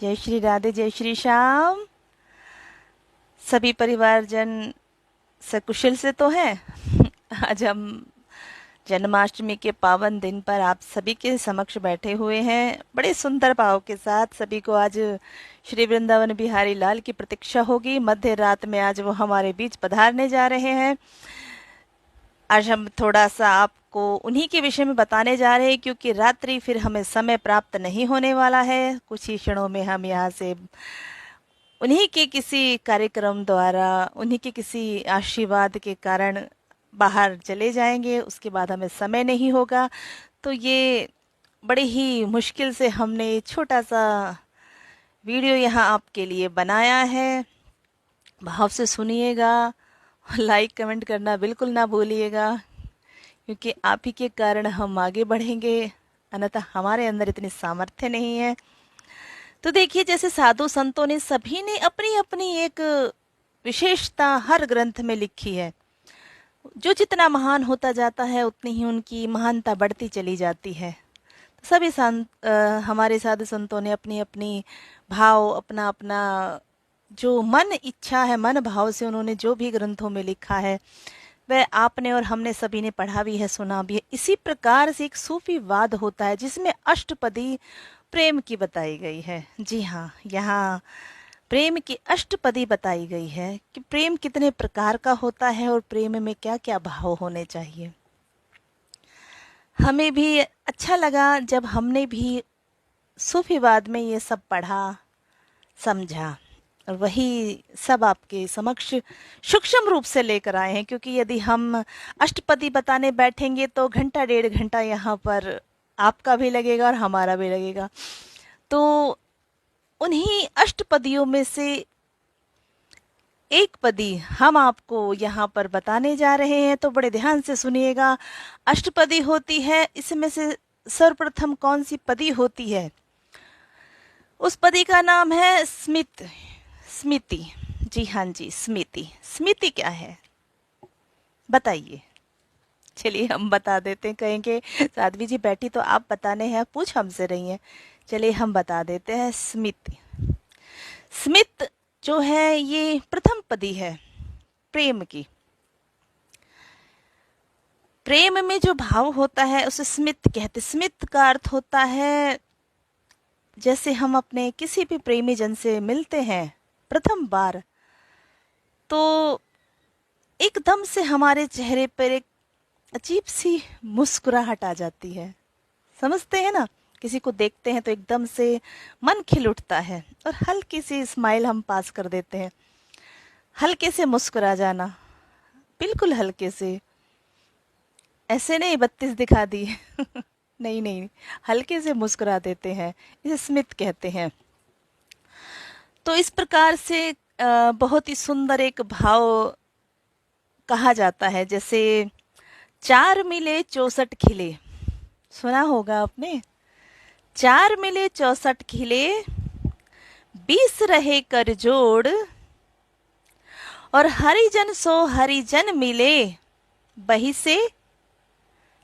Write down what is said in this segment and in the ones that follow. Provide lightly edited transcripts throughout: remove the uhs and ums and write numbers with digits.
जय श्री राधे, जय श्री श्याम। सभी परिवारजन सकुशल से तो हैं। आज हम जन्माष्टमी के पावन दिन पर आप सभी के समक्ष बैठे हुए हैं। बड़े सुंदर भाव के साथ सभी को आज श्री वृंदावन बिहारी लाल की प्रतीक्षा होगी। मध्य रात में आज वो हमारे बीच पधारने जा रहे हैं। आज हम थोड़ा सा आपको उन्हीं के विषय में बताने जा रहे हैं, क्योंकि रात्रि फिर हमें समय प्राप्त नहीं होने वाला है। कुछ ही क्षणों में हम यहाँ से उन्हीं के किसी कार्यक्रम द्वारा, उन्हीं के किसी आशीर्वाद के कारण बाहर चले जाएंगे। उसके बाद हमें समय नहीं होगा। तो ये बड़े ही मुश्किल से हमने छोटा सा वीडियो यहाँ आपके लिए बनाया है। भाव से सुनिएगा, लाइक कमेंट करना बिल्कुल ना भूलिएगा, क्योंकि आप ही के कारण हम आगे बढ़ेंगे, अन्यथा हमारे अंदर इतनी सामर्थ्य नहीं है। तो देखिए, जैसे साधु संतों ने सभी ने अपनी अपनी एक विशेषता हर ग्रंथ में लिखी है। जो जितना महान होता जाता है उतनी ही उनकी महानता बढ़ती चली जाती है। तो सभी हमारे साधु संतों ने अपनी अपनी भाव, अपना अपना जो मन इच्छा है, मन भाव से उन्होंने जो भी ग्रंथों में लिखा है वह आपने और हमने सभी ने पढ़ा भी है, सुना भी है। इसी प्रकार से एक सूफी वाद होता है जिसमें अष्टपदी प्रेम की बताई गई है। जी हाँ, यहाँ प्रेम की अष्टपदी बताई गई है कि प्रेम कितने प्रकार का होता है और प्रेम में क्या क्या भाव होने चाहिए। हमें भी अच्छा लगा जब हमने भी सूफीवाद में ये सब पढ़ा, समझा, और वही सब आपके समक्ष सूक्ष्म रूप से लेकर आए हैं। क्योंकि यदि हम अष्टपदी बताने बैठेंगे तो घंटा डेढ़ घंटा यहाँ पर आपका भी लगेगा और हमारा भी लगेगा। तो उन्हीं अष्टपदियों में से एक पदी हम आपको यहाँ पर बताने जा रहे हैं, तो बड़े ध्यान से सुनिएगा। अष्टपदी होती है, इसमें से सर्वप्रथम कौन सी पदी होती है? उस पदी का नाम है स्मिति। जी हाँ जी, स्मिति। स्मिति क्या है बताइए? चलिए हम बता देते हैं। कहेंगे साध्वी जी बैठी तो आप बताने हैं, पूछ हमसे रही हैं। चलिए हम बता देते हैं। स्मित जो है ये प्रथम पदी है प्रेम की। प्रेम में जो भाव होता है उसे स्मित कहते। स्मित का अर्थ होता है जैसे हम अपने किसी भी प्रेमी जन से मिलते हैं प्रथम बार, तो एकदम से हमारे चेहरे पर एक अजीब सी मुस्कुराहट आ जाती है। समझते हैं ना? किसी को देखते हैं तो एकदम से मन खिल उठता है और हल्की सी स्माइल हम पास कर देते हैं। हल्के से मुस्कुरा जाना, बिल्कुल हल्के से, ऐसे नहीं 32 दिखा दी। नहीं नहीं, हल्के से मुस्कुरा देते हैं, इसे स्मित कहते हैं। तो इस प्रकार से बहुत ही सुंदर एक भाव कहा जाता है। जैसे 4 मिले 64 खिले, सुना होगा आपने। 4 मिले 64 खिले, 20 रहे कर जोड़, और हरिजन सो हरिजन मिले, बही से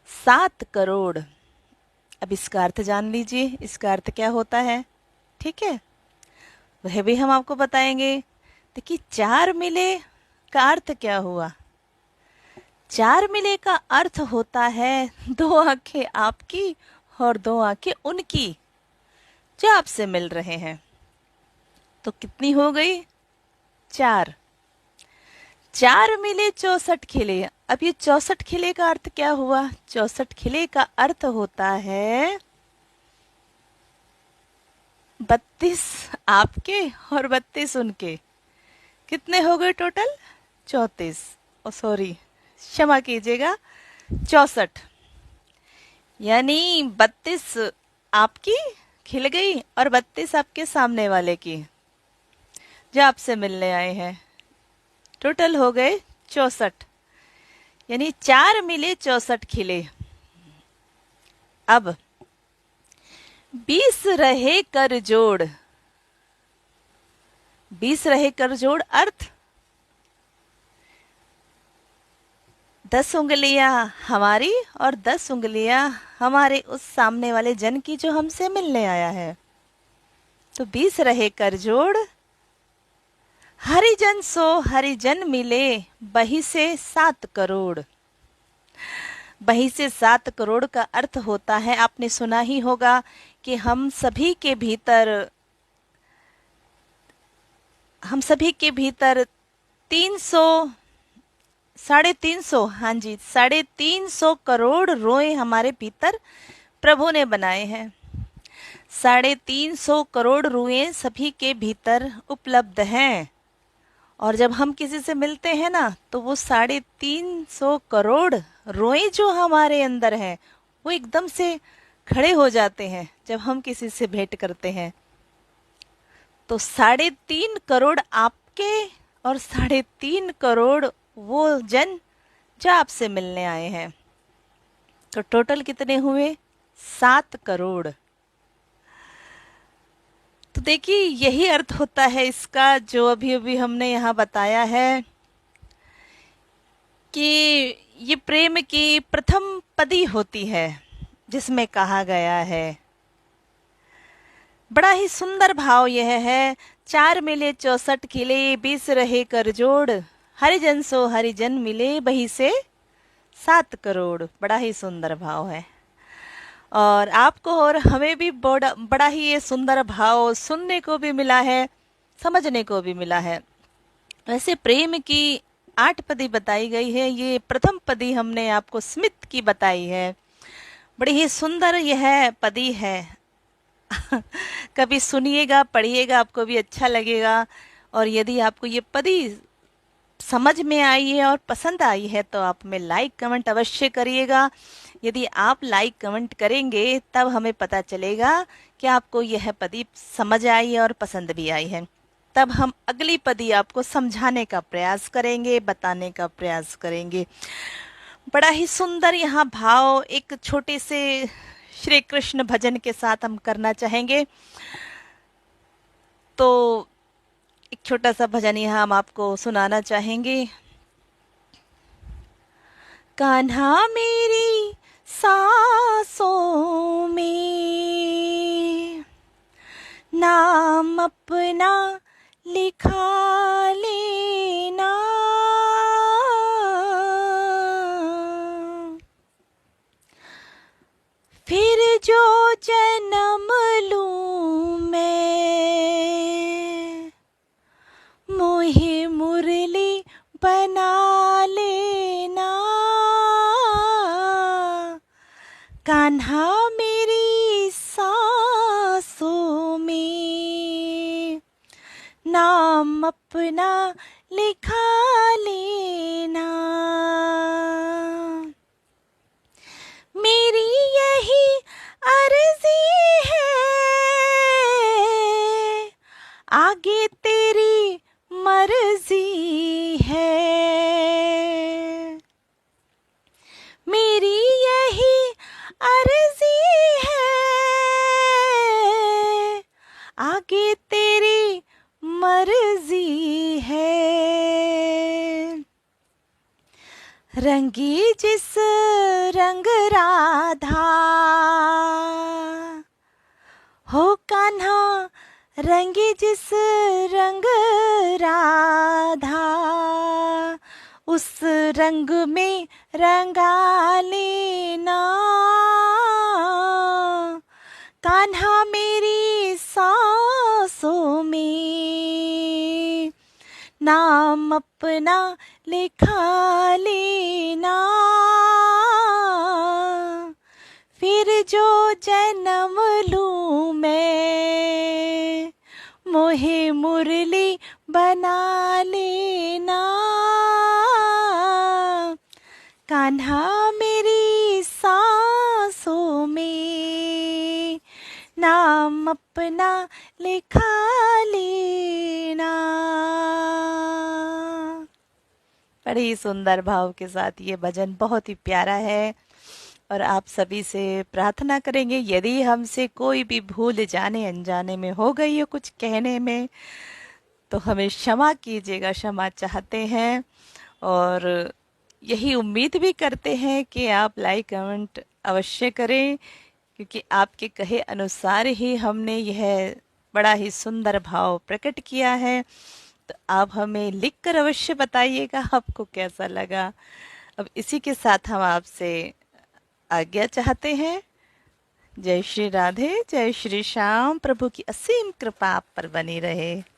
7 करोड़। अब इसका अर्थ जान लीजिए, इसका अर्थ क्या होता है। ठीक है, वह भी हम आपको बताएंगे। देखिए, 4 मिले का अर्थ क्या हुआ? 4 मिले का अर्थ होता है 2 आंखें आपकी और 2 आंखें उनकी जो आपसे मिल रहे हैं। तो कितनी हो गई? 4। 4 मिले 64 खिले। अब ये 64 खिले का अर्थ क्या हुआ? 64 खिले का अर्थ होता है 32 आपके और 32 उनके। कितने हो गए टोटल? 34। ओ सॉरी, क्षमा कीजिएगा, 64। यानी 32 आपकी खिल गई और 32 आपके सामने वाले की जो आपसे मिलने आए हैं। टोटल हो गए 64। यानी 4 मिले 64 खिले। अब 20 रहे कर जोड़। 20 रहे कर जोड़ अर्थ 10 उंगलियां हमारी और 10 उंगलियां हमारे उस सामने वाले जन की जो हमसे मिलने आया है। तो 20 रहे कर जोड़, हरिजन सो हरिजन मिले, बही से 7 करोड़। बही से 7 करोड़ का अर्थ होता है, आपने सुना ही होगा कि हम सभी के भीतर 300, 350, हाँ जी, 350 करोड़ रोए हमारे भीतर प्रभु ने बनाए हैं। 350 करोड़ रुएं सभी के भीतर उपलब्ध हैं। और जब हम किसी से मिलते हैं ना, तो वो 350 करोड़ रोए जो हमारे अंदर हैं, वो एकदम से खड़े हो जाते हैं जब हम किसी से भेंट करते हैं। तो 3.5 करोड़ आपके और 3.5 करोड़ वो जन जो आपसे मिलने आए हैं। तो टोटल कितने हुए? 7 करोड़। तो देखिए, यही अर्थ होता है इसका जो अभी अभी हमने यहाँ बताया है कि ये प्रेम की प्रथम पदी होती है, जिसमें कहा गया है, बड़ा ही सुंदर भाव यह है, 4 मिले 64 खिले, 20 रहे कर जोड़, हरिजन सो हरिजन मिले, बही से 7 करोड़। बड़ा ही सुंदर भाव है। और आपको और हमें भी बड़ा ही ये सुंदर भाव सुनने को भी मिला है, समझने को भी मिला है। वैसे प्रेम की 8 पदी बताई गई है, ये प्रथम पदी हमने आपको स्मित की बताई है। बड़ी ही सुंदर यह पदी है। कभी सुनिएगा, पढ़िएगा, आपको भी अच्छा लगेगा। और यदि आपको ये पदी समझ में आई है और पसंद आई है तो आप में लाइक कमेंट अवश्य करिएगा। यदि आप लाइक कमेंट करेंगे तब हमें पता चलेगा कि आपको यह पदी समझ आई है और पसंद भी आई है। तब हम अगली पदी आपको समझाने का प्रयास करेंगे, बताने का प्रयास करेंगे। बड़ा ही सुंदर यहाँ भाव एक छोटे से श्री कृष्ण भजन के साथ हम करना चाहेंगे। तो एक छोटा सा भजन यहाँ हम आपको सुनाना चाहेंगे। कान्हा मेरी सांसों में नाम अपना लिखा लेना, फिर जो जन्म लूं मैं, मोहे मुरली बना लेना। कान्हा मेरी सांसों में नाम अपना लिखा लेना, मेरी यही अर्जी है, आगे तेरी मर्जी है। मेरी यही अर्जी है, आगे तेरी मर्जी है। रंगी जिस रंग राधा हो कान्हा, रंगी जिस रंग राधा, उस रंग में रंगा लेना। कान्हा मेरी सांसों में नाम अपना लिखा लेना, फिर जो जन्म लूं मैं, मोहे मुरली बना लेना। कान्हा मेरी सांसों में नाम अपना लिखा लेना। बड़े ही सुंदर भाव के साथ ये भजन बहुत ही प्यारा है। और आप सभी से प्रार्थना करेंगे, यदि हमसे कोई भी भूल जाने अनजाने में हो गई हो कुछ कहने में, तो हमें क्षमा कीजिएगा, क्षमा चाहते हैं। और यही उम्मीद भी करते हैं कि आप लाइक कमेंट अवश्य करें, क्योंकि आपके कहे अनुसार ही हमने यह बड़ा ही सुंदर भाव प्रकट किया है। तो आप हमें लिखकर अवश्य बताइएगा आपको कैसा लगा। अब इसी के साथ हम आपसे आज्ञा चाहते हैं। जय श्री राधे, जय श्री श्याम। प्रभु की असीम कृपा आप पर बनी रहे।